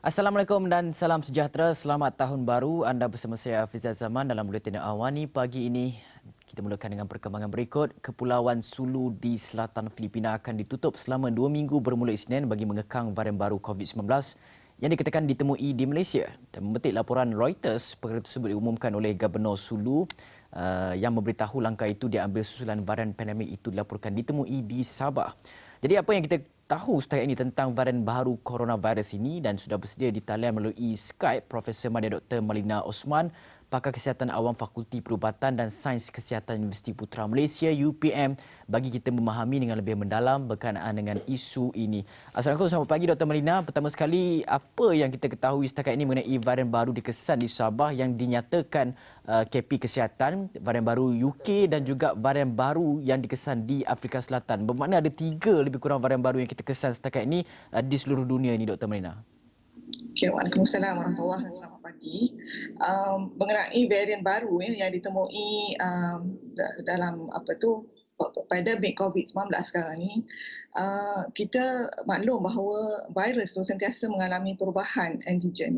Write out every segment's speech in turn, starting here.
Assalamualaikum dan salam sejahtera. Selamat Tahun Baru. Anda bersama saya Hafizah Zaman dalam Buletin Awani pagi ini. Kita mulakan dengan perkembangan berikut. Kepulauan Sulu di selatan Filipina akan ditutup selama 2 minggu bermula Isnin bagi mengekang varian baru COVID-19 yang dikatakan ditemui di Malaysia. Dan memetik laporan Reuters, perkara tersebut diumumkan oleh Gubernur Sulu yang memberitahu langkah itu diambil susulan varian pandemik itu dilaporkan ditemui di Sabah. Jadi apa yang kita tahu setakat ini tentang varian baru coronavirus ini, dan sudah bersedia di talian melalui Skype Profesor Madya Dr. Malina Osman, Pakar Kesihatan Awam Fakulti Perubatan dan Sains Kesihatan Universiti Putra Malaysia UPM, bagi kita memahami dengan lebih mendalam berkenaan dengan isu ini. Assalamualaikum, selamat pagi Dr. Malina. Pertama sekali, apa yang kita ketahui setakat ini mengenai varian baru dikesan di Sabah yang dinyatakan KP Kesihatan, varian baru UK dan juga varian baru yang dikesan di Afrika Selatan? Bermakna ada 3 lebih kurang varian baru yang kita kesan setakat ini di seluruh dunia ini, Dr. Malina. Okay, Waalaikumsalam warahmatullahi wabarakatuh. Selamat pagi. Mengenai varian baru yang ditemui dalam pandemik COVID-19 sekarang ni, kita maklum bahawa virus tu sentiasa mengalami perubahan antigen,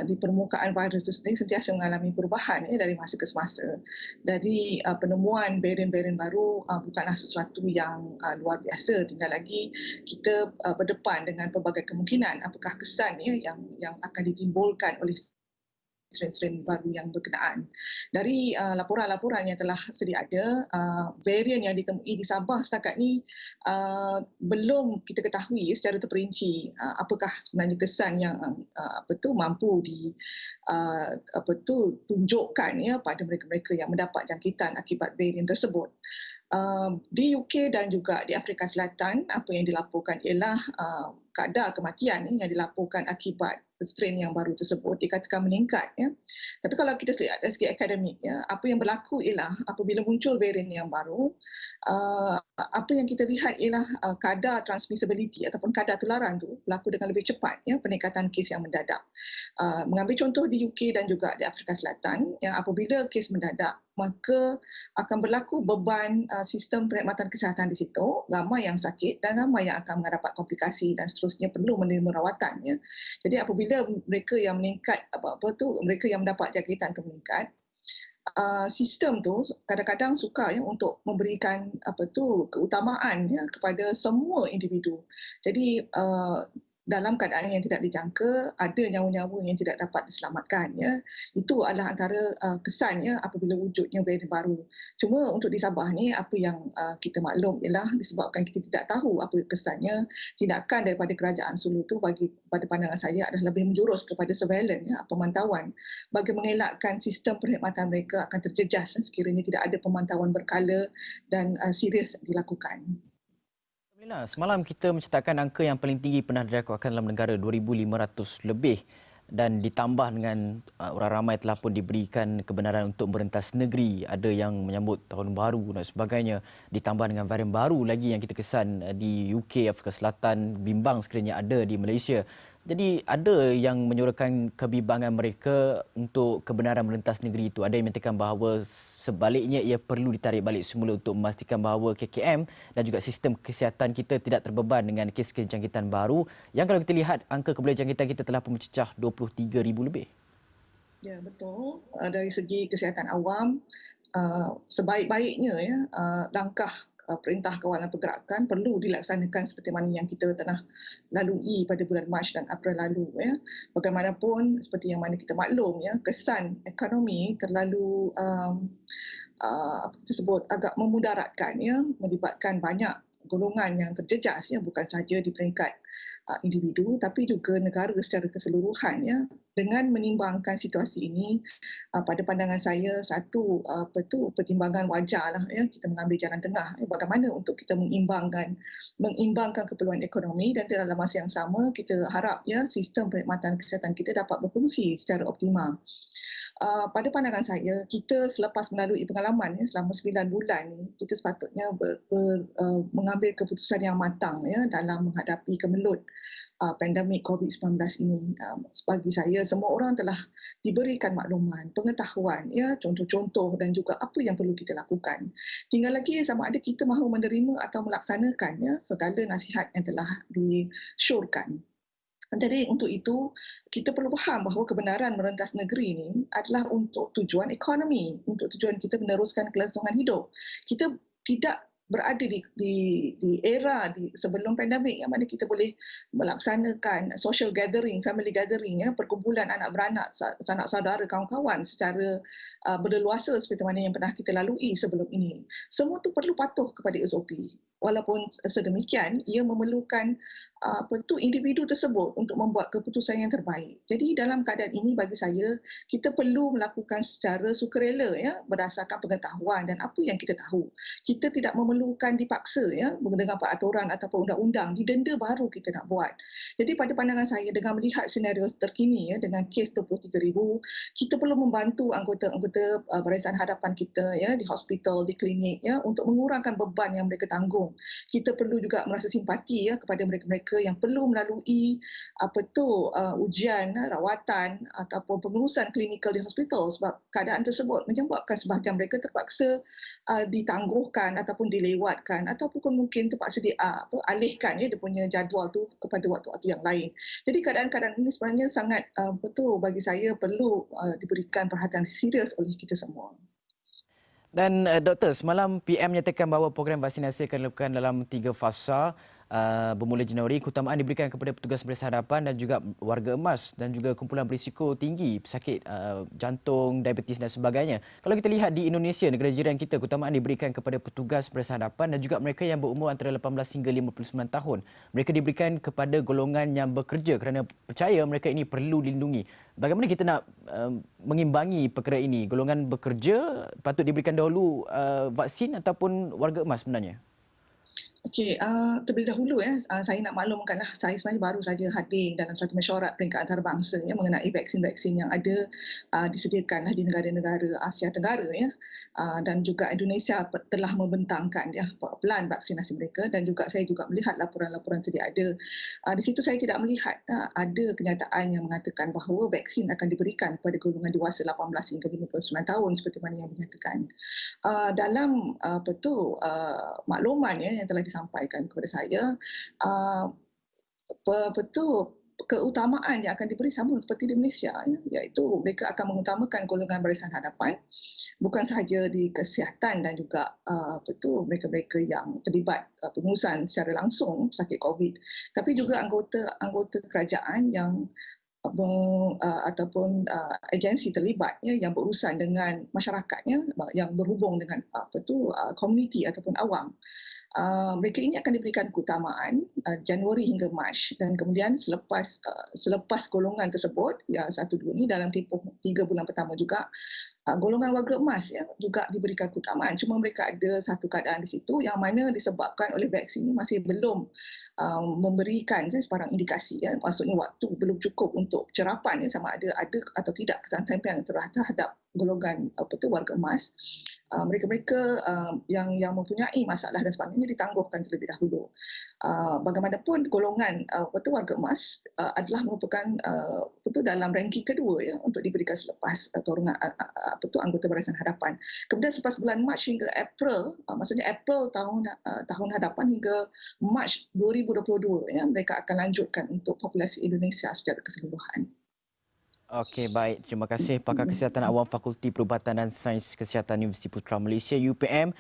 di permukaan virus itu sendiri sentiasa mengalami perubahan dari masa ke semasa. Jadi penemuan varian-varian baru bukanlah sesuatu yang luar biasa. Tinggal lagi kita berdepan dengan pelbagai kemungkinan apakah kesan yang akan ditimbulkan oleh strain-strain baru yang berkenaan. Dari laporan-laporan yang telah sedia ada, varian yang ditemui di Sabah setakat ni belum kita ketahui secara terperinci apakah sebenarnya kesan yang mampu tunjukkan pada mereka-mereka yang mendapat jangkitan akibat varian tersebut. Di UK dan juga di Afrika Selatan, apa yang dilaporkan ialah kadar kematian yang dilaporkan akibat strain yang baru tersebut dikatakan meningkat. Tapi kalau kita lihat dari segi akademik, apa yang berlaku ialah apabila muncul varian yang baru, apa yang kita lihat ialah kadar transmissibility ataupun kadar tularan tu berlaku dengan lebih cepat, peningkatan kes yang mendadak. Mengambil contoh di UK dan juga di Afrika Selatan, yang apabila kes mendadak, maka akan berlaku beban sistem perkhidmatan kesihatan di situ, ramai yang sakit dan ramai yang akan mendapat komplikasi dan seterusnya perlu menerima rawatan. Jadi apabila mereka yang meningkat, mereka yang mendapat jangkitan itu meningkat, sistem tu kadang-kadang suka untuk memberikan keutamaan kepada semua individu. Jadi dalam keadaan yang tidak dijangka, ada nyawa-nyawa yang tidak dapat diselamatkan. Itu adalah antara kesannya apabila wujudnya varian baru. Cuma untuk di Sabah ni, apa yang kita maklum ialah disebabkan kita tidak tahu apa kesannya, tindakan daripada kerajaan Sulu itu pada pandangan saya adalah lebih menjurus kepada surveillance, pemantauan, bagi mengelakkan sistem perkhidmatan mereka akan terjejas sekiranya tidak ada pemantauan berkala dan serius dilakukan. Malina, semalam kita mencatatkan angka yang paling tinggi pernah dirakukan dalam negara, 2,500 lebih, dan ditambah dengan orang ramai telah pun diberikan kebenaran untuk merentas negeri, ada yang menyambut tahun baru dan sebagainya, ditambah dengan varian baru lagi yang kita kesan di UK, Afrika Selatan, bimbang sekiranya ada di Malaysia. Jadi ada yang menyuarakan kebimbangan mereka untuk kebenaran merentas negeri itu. Ada yang menyatakan bahawa sebaliknya ia perlu ditarik balik semula untuk memastikan bahawa KKM dan juga sistem kesihatan kita tidak terbeban dengan kes-kes jangkitan baru yang kalau kita lihat angka keboleh jangkitan kita telah pun mencecah 23,000 lebih. Ya, betul. Dari segi kesihatan awam, sebaik-baiknya langkah Perintah Kawalan Pergerakan perlu dilaksanakan seperti mana yang kita telah lalui pada bulan Mac dan April lalu. Bagaimanapun, seperti yang mana kita maklum, kesan ekonomi terlalu agak memudaratkan, melibatkan banyak golongan yang terjejas, bukan sahaja di peringkat individu tapi juga negara secara keseluruhan. Dengan menimbangkan situasi ini, pada pandangan saya satu pertimbangan wajarlah, kita mengambil jalan tengah, bagaimana untuk kita mengimbangkan keperluan ekonomi dan dalam masa yang sama kita harap sistem perkhidmatan kesihatan kita dapat berfungsi secara optimal. Pada pandangan saya, kita selepas melalui pengalaman selama 9 bulan, kita sepatutnya mengambil keputusan yang matang dalam menghadapi kemelut pandemik COVID-19 ini. Bagi saya, semua orang telah diberikan makluman, pengetahuan, contoh-contoh dan juga apa yang perlu kita lakukan. Tinggal lagi sama ada kita mahu menerima atau melaksanakan segala nasihat yang telah disyorkan. Jadi untuk itu, kita perlu faham bahawa kebenaran merentas negeri ini adalah untuk tujuan ekonomi, untuk tujuan kita meneruskan kelangsungan hidup. Kita tidak berada di era sebelum pandemik yang mana kita boleh melaksanakan social gathering, family gathering, ya, perkumpulan anak beranak, sanak saudara, kawan-kawan secara berleluasa seperti mana yang pernah kita lalui sebelum ini. Semua itu perlu patuh kepada SOP. Walaupun sedemikian, ia memerlukan individu tersebut untuk membuat keputusan yang terbaik. Jadi dalam keadaan ini bagi saya, kita perlu melakukan secara sukarela, ya, berdasarkan pengetahuan dan apa yang kita tahu. Kita tidak memerlukan dipaksa, ya, dengan peraturan ataupun undang-undang, didenda baru kita nak buat. Jadi pada pandangan saya, dengan melihat senario terkini, ya, dengan kes 23,000, kita perlu membantu anggota-anggota Barisan Hadapan kita, ya, di hospital, di klinik, ya, untuk mengurangkan beban yang mereka tanggung. Kita perlu juga merasa simpati, ya, kepada mereka-mereka yang perlu melalui ujian, rawatan ataupun pengurusan klinikal di hospital, sebab keadaan tersebut menyebabkan sebahagian mereka terpaksa ditangguhkan ataupun dilewatkan ataupun mungkin terpaksa dialihkan, ya, dia punya jadual tu kepada waktu-waktu yang lain. Jadi keadaan-keadaan ini sebenarnya sangat bagi saya perlu diberikan perhatian serius oleh kita semua. Dan Doktor, semalam PM nyatakan bahawa program vaksinasi akan dilakukan dalam 3 fasa bermula Januari. Keutamaan diberikan kepada petugas Barisan Hadapan dan juga warga emas dan juga kumpulan berisiko tinggi, pesakit jantung, diabetes dan sebagainya. Kalau kita lihat di Indonesia, negara jiran kita, keutamaan diberikan kepada petugas Barisan Hadapan dan juga mereka yang berumur antara 18 hingga 59 tahun. Mereka diberikan kepada golongan yang bekerja kerana percaya mereka ini perlu dilindungi. Bagaimana kita nak mengimbangi perkara ini? Golongan bekerja patut diberikan dahulu vaksin ataupun warga emas sebenarnya? Okey, terlebih dahulu, ya, saya nak maklumkanlah, saya sebenarnya baru saja hadir dalam satu mesyuarat peringkat antarabangsa, ya, mengenai vaksin-vaksin yang ada disediakanlah di negara-negara Asia Tenggara, ya, dan juga Indonesia telah membentangkan, ya, pelan vaksinasi mereka, dan juga saya juga melihat laporan-laporan sedia ada. Di situ saya tidak melihat ada kenyataan yang mengatakan bahawa vaksin akan diberikan kepada golongan dewasa 18 hingga 59 tahun seperti mana yang dinyatakan. Dalam makluman, ya, yang telah disampaikan kepada saya, keutamaan yang akan diberi sama seperti di Malaysia, ya, iaitu mereka akan mengutamakan golongan Barisan Hadapan bukan sahaja di kesihatan dan juga mereka-mereka yang terlibat pengurusan secara langsung sakit COVID, tapi juga anggota kerajaan yang agensi terlibat, ya, yang berurusan dengan masyarakatnya, yang berhubung dengan komuniti ataupun awam. Mereka ini akan diberikan keutamaan Januari hingga Mac, dan kemudian selepas golongan tersebut, ya, 1-2 ini dalam tempoh 3 bulan pertama juga, golongan warga emas, ya, juga diberikan keutamaan. Cuma mereka ada satu keadaan di situ yang mana disebabkan oleh vaksin ini masih belum memberikan, ya, sebarang indikasi, ya, maksudnya waktu belum cukup untuk cerapan, ya, sama ada atau tidak kesan sampaian terhadap golongan warga emas. Mereka-mereka yang mempunyai masalah dan sebagainya ditangguhkan terlebih dahulu. Bagaimanapun golongan warga emas adalah merupakan dalam ranking kedua, ya, untuk diberikan selepas anggota Barisan Hadapan. Kemudian selepas bulan Mac hingga April, maksudnya April tahun hadapan hingga Mac 2022, ya, mereka akan lanjutkan untuk populasi Indonesia secara keseluruhan. Okey, baik. Terima kasih Pakar Kesihatan Awam Fakulti Perubatan dan Sains Kesihatan Universiti Putra Malaysia UPM,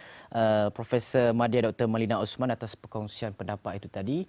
Profesor Madya Dr. Malina Osman atas perkongsian pendapat itu tadi.